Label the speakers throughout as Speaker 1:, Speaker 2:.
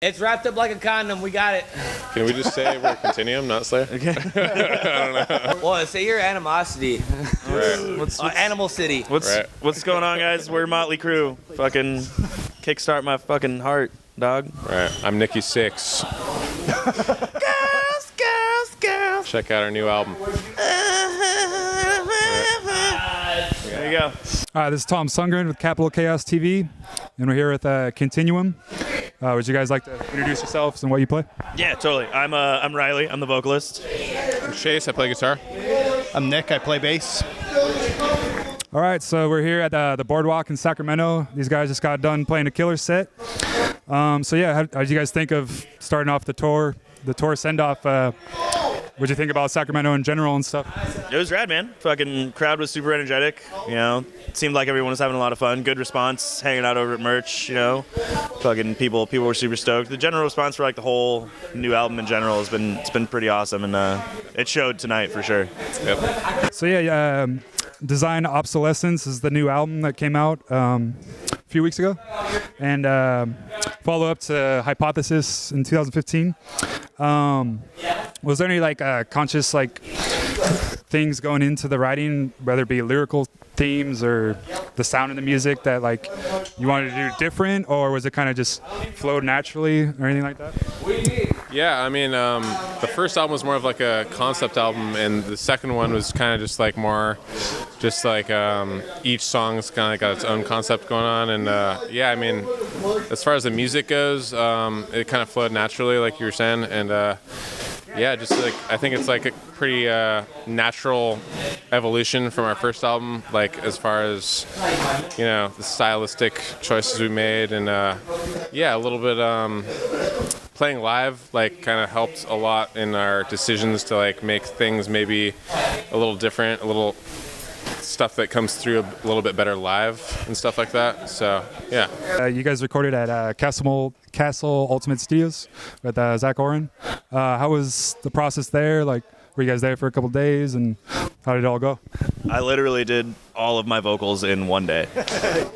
Speaker 1: It's wrapped up like a condom. We got it.
Speaker 2: Can we just say we're Continuum, not Slayer?
Speaker 3: Okay.
Speaker 2: I don't know.
Speaker 1: Well, say you're Animosity.
Speaker 2: Right.
Speaker 3: What's
Speaker 1: Animal City.
Speaker 3: what's going on, guys? We're Motley Crue. Fucking kickstart my fucking heart, dog.
Speaker 2: Right. I'm Nikki Six.
Speaker 3: Girls.
Speaker 2: Check out our new album.
Speaker 3: There you go.
Speaker 4: Hi, this is Tom Sundgren with Capital Chaos TV, and we're here with Continuum. Would you guys like to introduce yourselves and what you play?
Speaker 3: Yeah, totally. I'm Riley. I'm the vocalist.
Speaker 2: I'm Chase. I play guitar.
Speaker 5: I'm Nick. I play bass.
Speaker 4: All right, so we're here at the Boardwalk in Sacramento. These guys just got done playing a killer set. So yeah, how did you guys think of starting off the tour send-off? What'd you think about Sacramento in general and stuff?
Speaker 3: It was rad, man. Fucking crowd was super energetic. You know, it seemed like everyone was having a lot of fun. Good response. Hanging out over at merch. You know, fucking people were super stoked. The general response for like the whole new album in general has been pretty awesome, and it showed tonight for sure.
Speaker 2: Yep.
Speaker 4: So yeah, Design Obsolescence is the new album that came out a few weeks ago, and follow up to Hypothesis in 2015. Was there any conscious things going into the writing, whether it be lyrical themes or the sound of the music that you wanted to do different, or was it kind of just flowed naturally or anything like that?
Speaker 2: Yeah, I mean, the first album was more of like a concept album, and the second one was kind of just each song's kind of got its own concept going on, and yeah, I mean, as far as the music goes, it kind of flowed naturally, like you were saying, and yeah, just I think it's a pretty natural evolution from our first album, as far as the stylistic choices we made, and yeah, a little bit playing live kind of helped a lot in our decisions to make things maybe a little different, a little stuff that comes through a little bit better live and stuff like that. So yeah.
Speaker 4: You guys recorded at Castle Ultimate Studios with Zach Oren. How was the process there? Were you guys there for a couple days, and how did it all go?
Speaker 3: I literally did all of my vocals in one day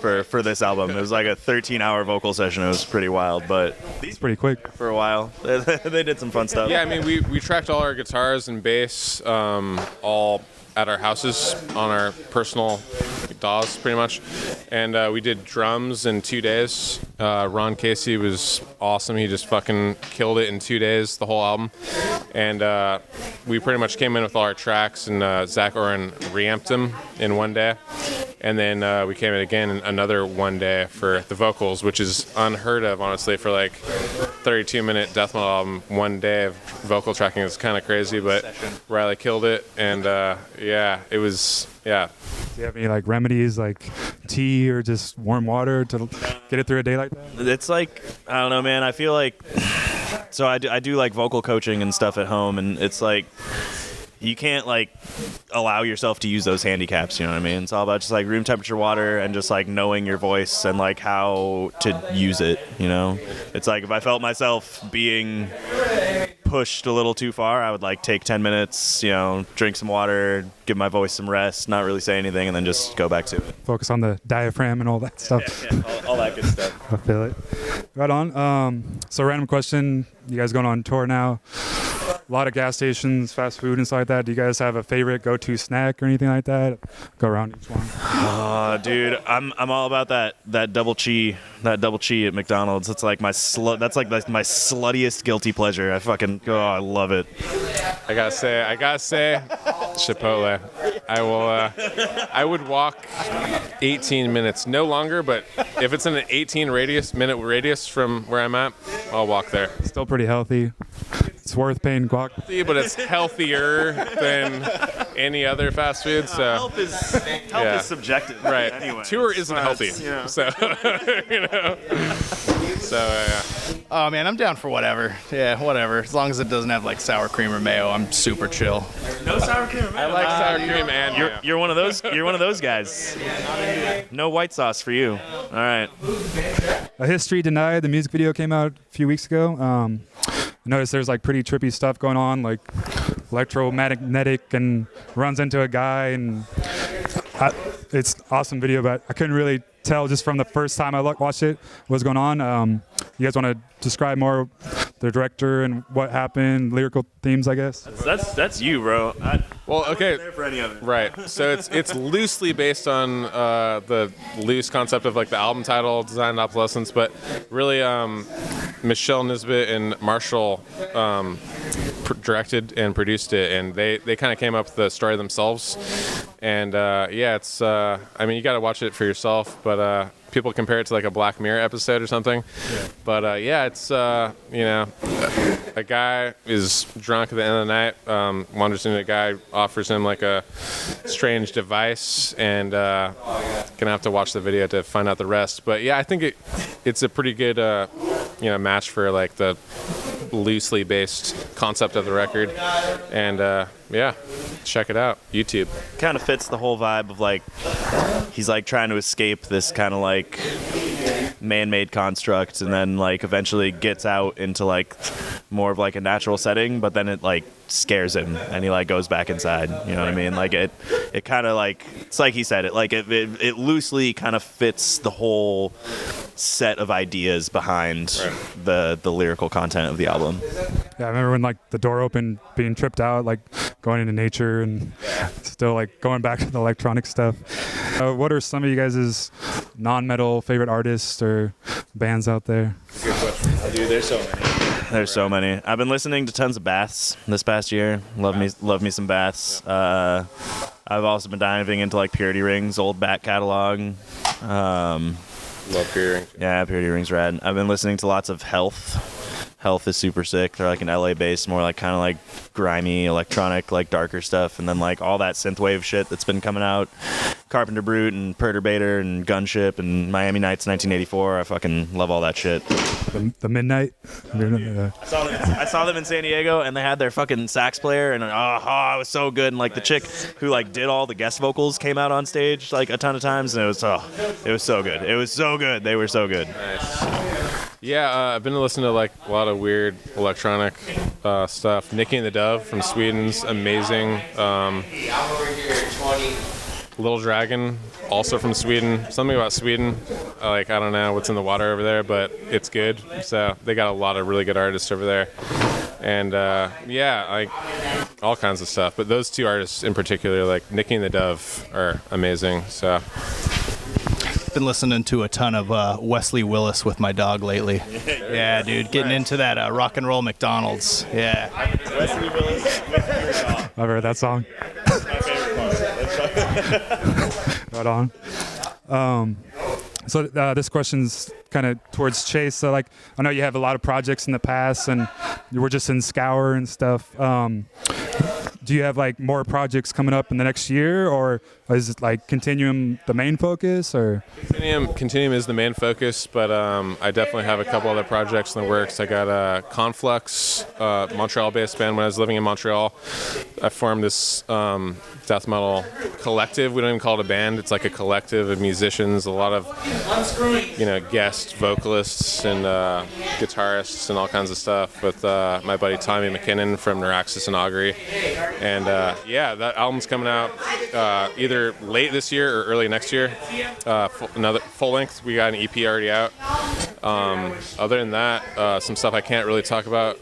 Speaker 3: for this album. It was like a 13-hour vocal session. It was pretty wild, but
Speaker 4: It's pretty quick.
Speaker 3: for a while they did some fun stuff.
Speaker 2: Yeah, I mean, we tracked all our guitars and bass all at our houses on our personal DAWs, pretty much, and we did drums in 2 days. Ron Casey was awesome. He just fucking killed it in 2 days, the whole album, and we pretty much came in with all our tracks, and Zach Oren reamped them in 1 day, and then we came in again in another 1 day for the vocals, which is unheard of, honestly, for 32-minute death metal album. 1 day of vocal tracking is kind of crazy, but Riley killed it, and yeah, it was, yeah.
Speaker 4: Do you have any remedies, tea or just warm water to get it through a day like that?
Speaker 3: It's I don't know, man. I feel so I do vocal coaching and stuff at home, and it's you can't allow yourself to use those handicaps, you know what I mean? It's all about just room temperature water and just knowing your voice and how to use it, you know? It's if I felt myself being pushed a little too far, I would take 10 minutes, drink some water, give my voice some rest, not really say anything, and then just go back to it.
Speaker 4: Focus on the diaphragm and all that stuff.
Speaker 3: Yeah, all that good stuff.
Speaker 4: I feel it. Right on. So random question. You guys going on tour now? A lot of gas stations, fast food and stuff like that. Do you guys have a favorite go-to snack or anything like that? Go around each one.
Speaker 3: Oh, dude, I'm all about that double cheese at McDonald's. It's my my sluttiest guilty pleasure. I love it.
Speaker 2: I gotta say, Chipotle. I would walk 18 minutes, no longer, but if it's in an 18-minute radius from where I'm at, I'll walk there.
Speaker 4: Still pretty healthy. It's worth paying guac.
Speaker 2: But it's healthier than any other fast food. So
Speaker 3: Health is subjective.
Speaker 2: right,
Speaker 3: Anyway,
Speaker 2: tour isn't healthy.
Speaker 3: Yeah.
Speaker 2: So So yeah.
Speaker 5: Oh man, I'm down for whatever. Yeah, whatever. As long as it doesn't have sour cream or mayo, I'm super chill.
Speaker 3: No sour cream.
Speaker 2: I like sour cream and mayo.
Speaker 3: You're one of those. You're one of those guys. No white sauce for you. All right.
Speaker 4: A History Denied, the music video came out a few weeks ago. I noticed there's pretty trippy stuff going on, electromagnetic, and runs into a guy, and it's an awesome video, but I couldn't really tell just from the first time I watched it what's going on. You guys want to describe more the director and what happened, lyrical themes, I guess?
Speaker 3: That's you, bro.
Speaker 2: Well, okay.
Speaker 3: There for any of it.
Speaker 2: Right. So it's loosely based on the loose concept of like the album title, Design and Obsolescence, but really Michelle Nisbet and Marshall directed and produced it, and they kind of came up with the story themselves. And yeah, it's I mean, you got to watch it for yourself, but people compare it to like a Black Mirror episode or something. Yeah. But yeah, it's you know, a guy is drunk at the end of the night, wanders into a guy, offers him like a strange device, and gonna have to watch the video to find out the rest. But yeah, I think it's a pretty good you know, match for like the loosely based concept of the record. And yeah, check it out, YouTube.
Speaker 3: Kind of fits the whole vibe of like he's like trying to escape this kind of like man-made construct, and then like eventually gets out into like more of like a natural setting, but then it like scares him and he like goes back inside, you know what I mean? Like it kind of like, it's like he said, it loosely kind of fits the whole set of ideas behind the lyrical content of the album.
Speaker 4: Yeah, I remember when like the door opened, being tripped out, like going into nature, and still like going back to the electronic stuff. What are some of you guys' non-metal favorite artists or bands out there?
Speaker 2: Good question. Dude, there's so many.
Speaker 3: There's so many. I've been listening to tons of Baths this past year. Love me some Baths. I've also been diving into like Purity Ring's old back catalog.
Speaker 2: Love Purity Ring.
Speaker 3: Yeah, Purity Ring's rad. I've been listening to lots of Health. Health is super sick. They're like an LA based, more like kind of like grimy electronic, like darker stuff, and then like all that synthwave shit that's been coming out. Carpenter Brute and Perturbator and Gunship and Miami Nights 1984. I fucking love all that shit.
Speaker 4: The Midnight.
Speaker 3: I saw them in San Diego, and they had their fucking sax player, and it was so good. And like the chick who like did all the guest vocals came out on stage like a ton of times, and it was so good. It was so good. They were so good.
Speaker 2: Nice. Yeah, I've been listening to like a lot of weird electronic stuff. Nicky and the Dove from Sweden's amazing. Little Dragon, also from Sweden. Something about Sweden, like I don't know what's in the water over there, but it's good. So they got a lot of really good artists over there, and yeah, like all kinds of stuff. But those two artists in particular, like Nicky and the Dove, are amazing. So.
Speaker 5: Been listening to a ton of Wesley Willis with my dog lately. Yeah, dude, getting into that rock and roll McDonald's. Yeah.
Speaker 3: Wesley Willis with your dog.
Speaker 4: I've heard that song.
Speaker 3: That's my favorite part.
Speaker 4: Right on. So this question's kind of towards Chase. So like, I know you have a lot of projects in the past, and you were just in Scour and stuff. Do you have like more projects coming up in the next year, or is it like Continuum the main focus, or?
Speaker 2: Continuum is the main focus, but I definitely have a couple other projects in the works. I got Conflux, Montreal-based band. When I was living in Montreal, I formed this death metal collective. We don't even call it a band. It's like a collective of musicians, a lot of guest vocalists and guitarists and all kinds of stuff with my buddy Tommy McKinnon from Neuraxis and Augury. And yeah, that album's coming out either late this year or early next year. Another full length. We got an EP already out. Other than that, some stuff I can't really talk about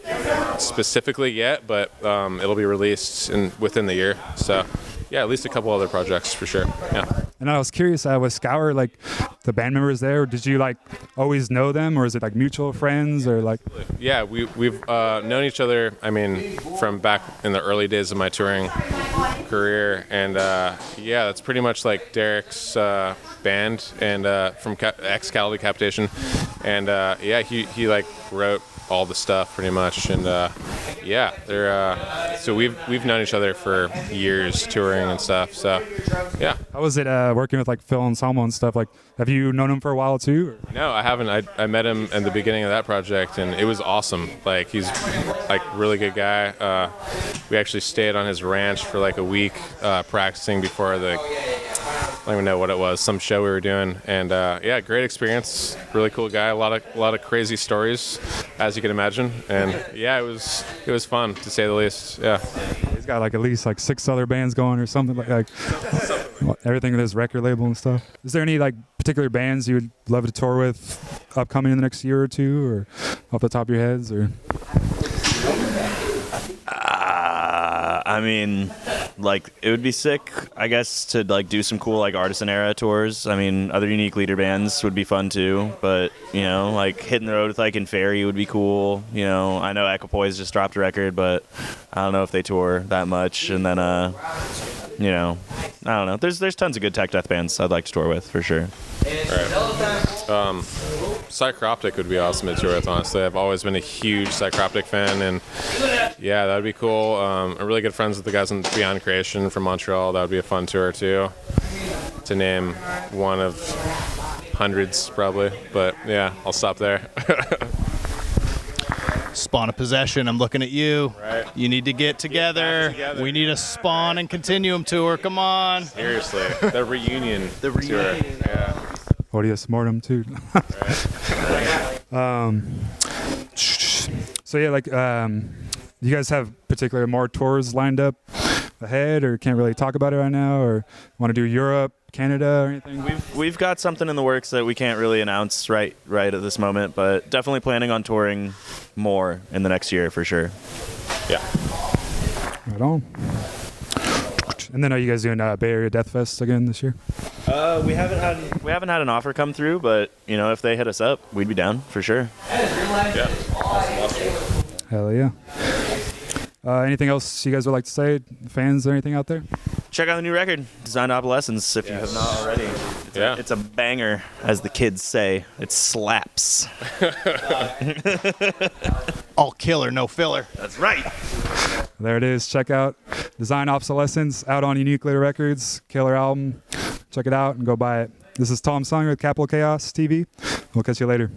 Speaker 2: specifically yet, but it'll be released within the year. So yeah, at least a couple other projects for sure. Yeah.
Speaker 4: And I was curious, with Scour, like the band members there, did you like always know them, or is it like mutual friends, or like?
Speaker 2: Yeah, we've known each other. I mean, from back in the early days of my touring career, and yeah, that's pretty much like Derek's band, and from ex-Cal Decapitation, and yeah, he like wrote all the stuff pretty much, and yeah, they're so we've known each other for years touring and stuff. So yeah.
Speaker 4: How was it working with like Phil and Salmo and stuff? Like, have you known him for a while too? Or?
Speaker 2: No, I haven't. I met him at the beginning of that project, and it was awesome. Like, he's like really good guy. We actually stayed on his ranch for like a week practicing before the don't even know what it was, some show we were doing, and yeah, great experience. Really cool guy. A lot of crazy stories, as you can imagine, and yeah, it was fun to say the least. Yeah.
Speaker 4: He's got like at least like 6 other bands going or something like everything with his record label and stuff. Is there any like particular bands you would love to tour with upcoming in the next year or two, or off the top of your heads, or?
Speaker 3: I mean, like, it would be sick, I guess, to like do some cool like artisan era tours. I mean, other unique leader bands would be fun too, but you know, like hitting the road with like Inferi would be cool. You know, I know Equipoise just dropped a record, but I don't know if they tour that much. And then you know, I don't know. There's tons of good tech death bands I'd like to tour with for sure.
Speaker 2: Right. Psychroptic would be awesome to tour with, honestly. I've always been a huge Psychroptic fan, and yeah, that would be cool. I'm really good friends with the guys in Beyond Creation from Montreal. That would be a fun tour too, to name one of hundreds probably. But yeah, I'll stop there.
Speaker 5: Spawn of Possession, I'm looking at you.
Speaker 2: Right.
Speaker 5: You need to get together. We need a Spawn and Continuum tour. Come on.
Speaker 2: Seriously, the reunion. Tour. Yeah.
Speaker 4: Odious Mortem too. So yeah, like, you guys have particular more tours lined up ahead, or can't really talk about it right now, or want to do Europe, Canada, or anything?
Speaker 3: We've got something in the works that we can't really announce right at this moment, but definitely planning on touring more in the next year for sure.
Speaker 2: Yeah.
Speaker 4: Right on. And then are you guys doing Bay Area Death Fest again this year?
Speaker 3: We haven't had an offer come through, but you know, if they hit us up, we'd be down for sure.
Speaker 2: Yeah. Awesome.
Speaker 4: Hell yeah. Anything else you guys would like to say, fans or anything out there?
Speaker 3: Check out the new record, Designed Obsolescence, if you have not already. It's a banger, as the kids say. It slaps.
Speaker 5: All killer, no filler.
Speaker 3: That's right.
Speaker 4: There it is. Check out Design Obsolescence, out on Unique Leader Records. Killer album. Check it out and go buy it. This is Tom Sundgren with Capital Chaos TV. We'll catch you later.